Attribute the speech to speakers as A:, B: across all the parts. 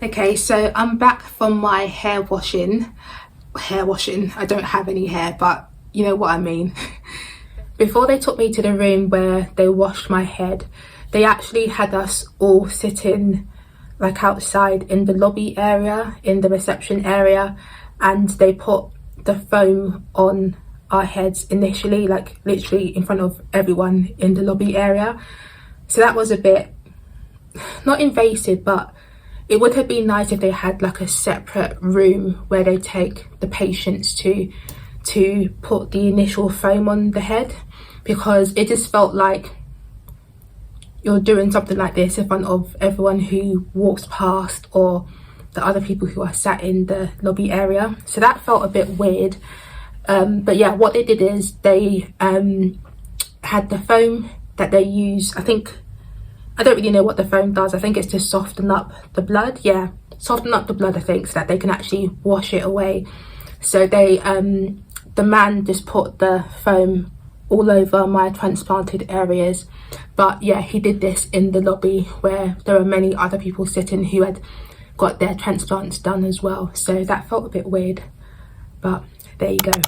A: Okay, so I'm back from my hair washing. I don't have any hair, but you know what I mean. Before they took me to the room where they washed my head, they actually had us all sitting like outside in the lobby area, in the reception area, and they put the foam on our heads initially, like literally in front of everyone in the lobby area. So that was a bit, not invasive, but it would have been nice if they had like a separate room where they take the patients to put the initial foam on the head, because it just felt like you're doing something like this in front of everyone who walks past or the other people who are sat in the lobby area. So that felt a bit weird. But yeah, what they did is they had the foam that they use. I don't really know what the foam does. I think it's to soften up the blood. Yeah, soften up the blood, I think, so that they can actually wash it away. So they, the man just put the foam all over my transplanted areas. But yeah, he did this in the lobby where there were many other people sitting who had got their transplants done as well. So that felt a bit weird, but there you go.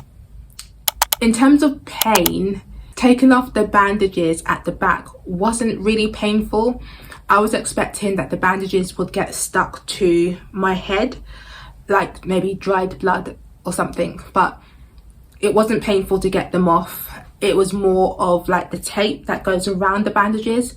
A: In terms of pain, taking off the bandages at the back wasn't really painful. I was expecting that the bandages would get stuck to my head, like maybe dried blood or something, but it wasn't painful to get them off. It was more of like the tape that goes around the bandages.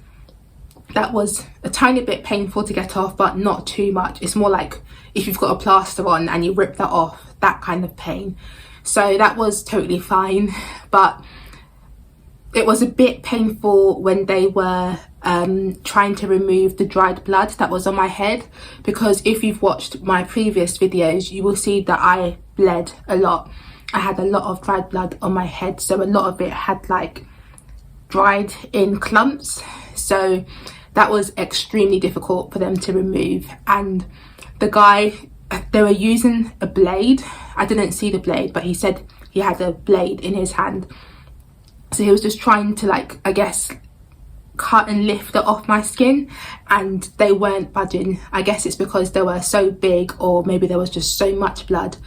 A: That was a tiny bit painful to get off, but not too much. It's more like if you've got a plaster on and you rip that off, that kind of pain. So that was totally fine, but it was a bit painful when they were trying to remove the dried blood that was on my head, because if you've watched my previous videos, you will see that I bled a lot. I had a lot of dried blood on my head, so a lot of it had like dried in clumps. So that was extremely difficult for them to remove. And the guy, they were using a blade. I didn't see the blade, but he said he had a blade in his hand. So he was just trying to, like, I guess, cut and lift it off my skin, and they weren't budging. I guess it's because they were so big, or maybe there was just so much blood.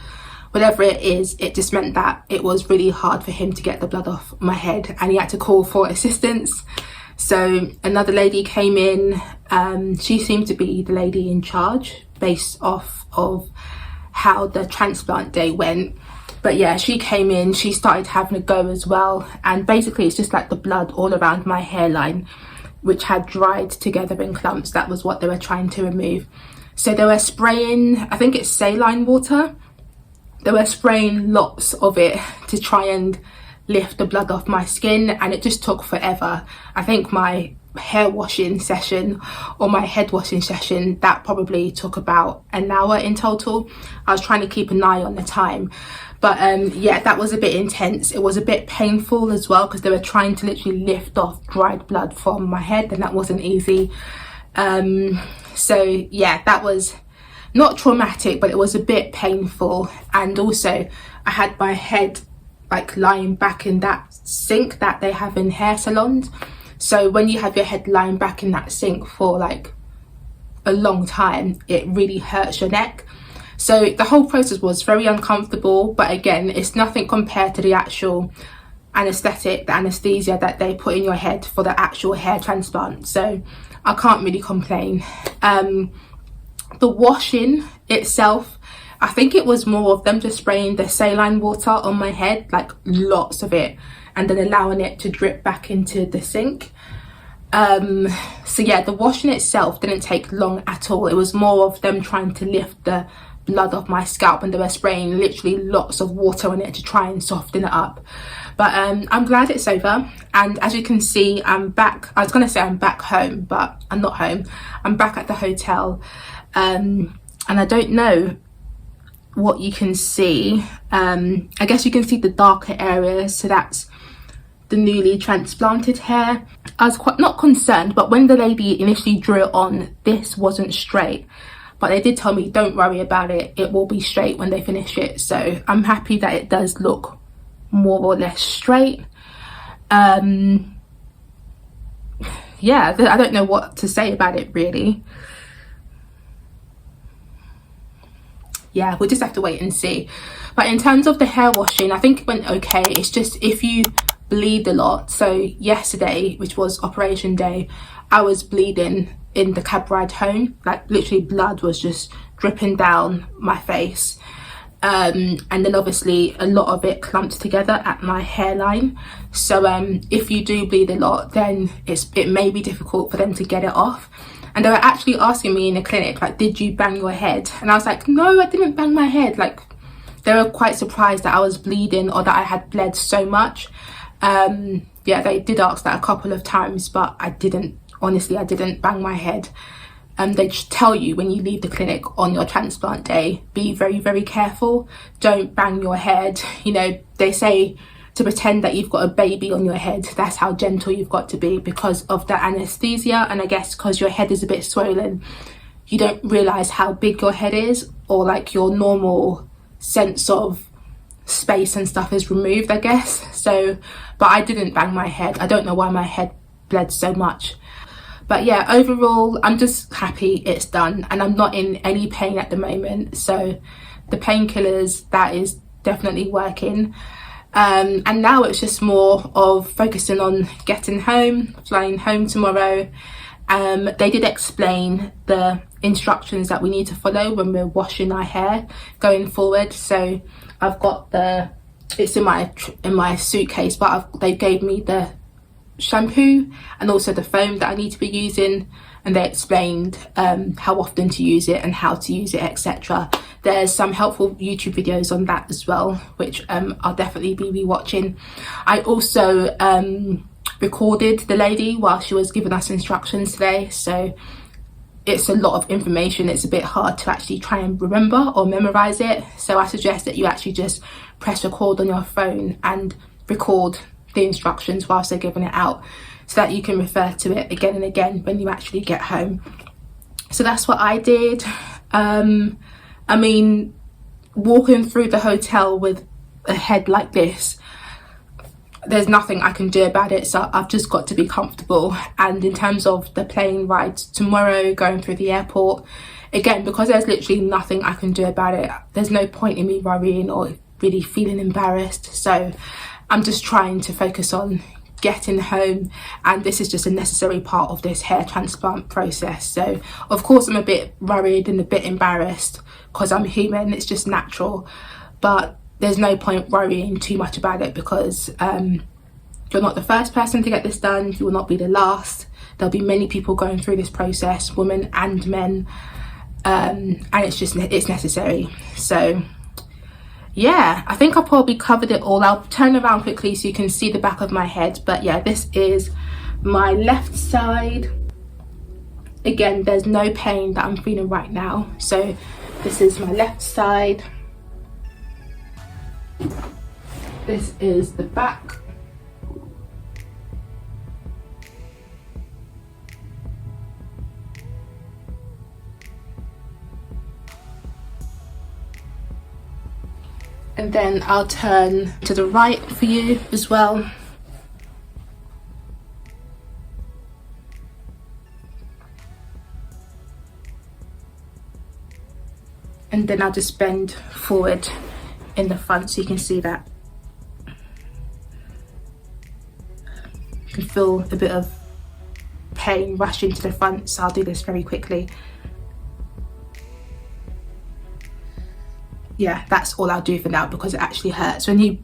A: Whatever it is, it just meant that it was really hard for him to get the blood off my head, and he had to call for assistance. So another lady came in. She seemed to be the lady in charge based off of how the transplant day went. But yeah, she came in, she started having a go as well, and basically it's just like the blood all around my hairline, which had dried together in clumps. That was what they were trying to remove. So they were spraying, I think it's saline water. They were spraying lots of it to try and lift the blood off my skin, and it just took forever. I think my hair washing session or my head washing session, that probably took about an hour in total. I was trying to keep an eye on the time. But yeah, that was a bit intense. It was a bit painful as well, because they were trying to literally lift off dried blood from my head, and that wasn't easy. So yeah, that was not traumatic, but it was a bit painful. And also I had my head like lying back in that sink that they have in hair salons. So when you have your head lying back in that sink for like a long time, it really hurts your neck. So the whole process was very uncomfortable, but again, it's nothing compared to the actual anesthetic, the anesthesia that they put in your head for the actual hair transplant. So I can't really complain. The washing itself, I think it was more of them just spraying the saline water on my head, like lots of it, and then allowing it to drip back into the sink. So yeah, the washing itself didn't take long at all. It was more of them trying to lift the blood off my scalp, and they were spraying literally lots of water on it to try and soften it up. But I'm glad it's over, and as you can see, I'm back. I was gonna say I'm back home, but I'm not home. I'm back at the hotel, and I don't know what you can see. I guess you can see the darker areas, so that's the newly transplanted hair. I was quite not concerned, but when the lady initially drew it on, this wasn't straight. But they did tell me, don't worry about it, it will be straight when they finish it. So I'm happy that it does look more or less straight. Yeah, I don't know what to say about it really. yeah, we'll just have to wait and see. But in terms of the hair washing, I think it went okay. It's just if you bleed a lot. So yesterday, which was operation day, I was bleeding in the cab ride home. Like literally blood was just dripping down my face. And then obviously a lot of it clumped together at my hairline. So if you do bleed a lot, then it may be difficult for them to get it off. And they were actually asking me in the clinic, like, did you bang your head? And I was like, no, I didn't bang my head. Like, they were quite surprised that I was bleeding or that I had bled so much. Yeah, they did ask that a couple of times, but I didn't, honestly, I didn't bang my head. They just tell you when you leave the clinic on your transplant day, be very, very careful. Don't bang your head. You know, they say to pretend that you've got a baby on your head. That's how gentle you've got to be because of the anesthesia. And I guess because your head is a bit swollen, you don't realise how big your head is, or like your normal sense of space and stuff is removed, I guess. So, but I didn't bang my head. I don't know why my head bled so much. But yeah, overall, I'm just happy it's done, and I'm not in any pain at the moment. So the painkillers, that is definitely working. And now it's just more of focusing on getting home, flying home tomorrow. They did explain the instructions that we need to follow when we're washing our hair going forward. So I've got it's in my suitcase, but they gave me the shampoo and also the foam that I need to be using, and they explained how often to use it and how to use it, etc. There's some helpful YouTube videos on that as well, which I'll definitely be rewatching. I also recorded the lady while she was giving us instructions today, so it's a lot of information. It's a bit hard to actually try and remember or memorize it, so I suggest that you actually just press record on your phone and record the instructions whilst they're giving it out, so that you can refer to it again and again when you actually get home. So that's what I did. I mean, walking through the hotel with a head like this, there's nothing I can do about it, so I've just got to be comfortable. And in terms of the plane ride tomorrow, going through the airport, again, because there's literally nothing I can do about it, there's no point in me worrying or really feeling embarrassed. So I'm just trying to focus on getting home, and this is just a necessary part of this hair transplant process. So of course I'm a bit worried and a bit embarrassed because I'm human, it's just natural, but there's no point worrying too much about it because you're not the first person to get this done, you will not be the last. There'll be many people going through this process, women and men, and it's necessary. So yeah, I think I probably covered it all. I'll turn around quickly so you can see the back of my head. But yeah, this is my left side. Again, there's no pain that I'm feeling right now. So this is my left side. This is the back. And then I'll turn to the right for you as well. And then I'll just bend forward in the front so you can see that. You can feel a bit of pain rushing to the front, so I'll do this very quickly. Yeah, that's all I'll do for now because it actually hurts when you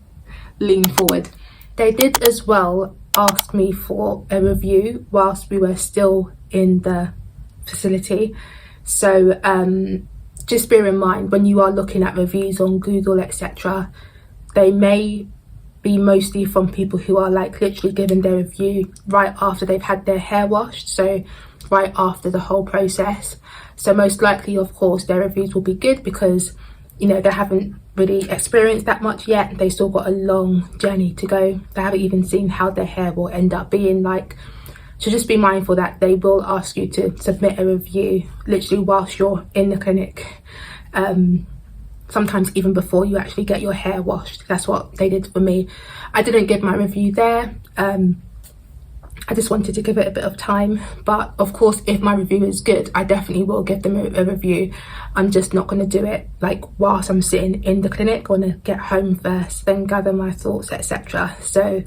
A: lean forward. They did as well ask me for a review whilst we were still in the facility. So just bear in mind when you are looking at reviews on Google, etc., they may be mostly from people who are like literally giving their review right after they've had their hair washed, so right after the whole process. So most likely, of course, their reviews will be good because, you know, they haven't really experienced that much yet. They still got a long journey to go. They haven't even seen how their hair will end up being like. So just be mindful that they will ask you to submit a review literally whilst you're in the clinic. Sometimes even before you actually get your hair washed. That's what they did for me. I didn't give my review there. I just wanted to give it a bit of time. But of course, if my review is good, I definitely will give them a review. I'm just not going to do it like whilst I'm sitting in the clinic. I want to get home first, then gather my thoughts, etc. So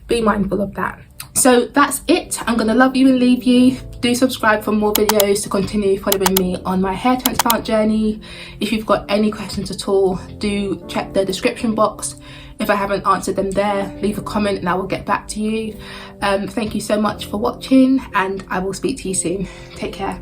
A: be mindful of that. So that's it. I'm gonna love you and leave you. Do subscribe for more videos to continue following me on my hair transplant journey. If you've got any questions at all, do check the description box. If I haven't answered them there, leave a comment and I will get back to you. Thank you so much for watching, and I will speak to you soon. Take care.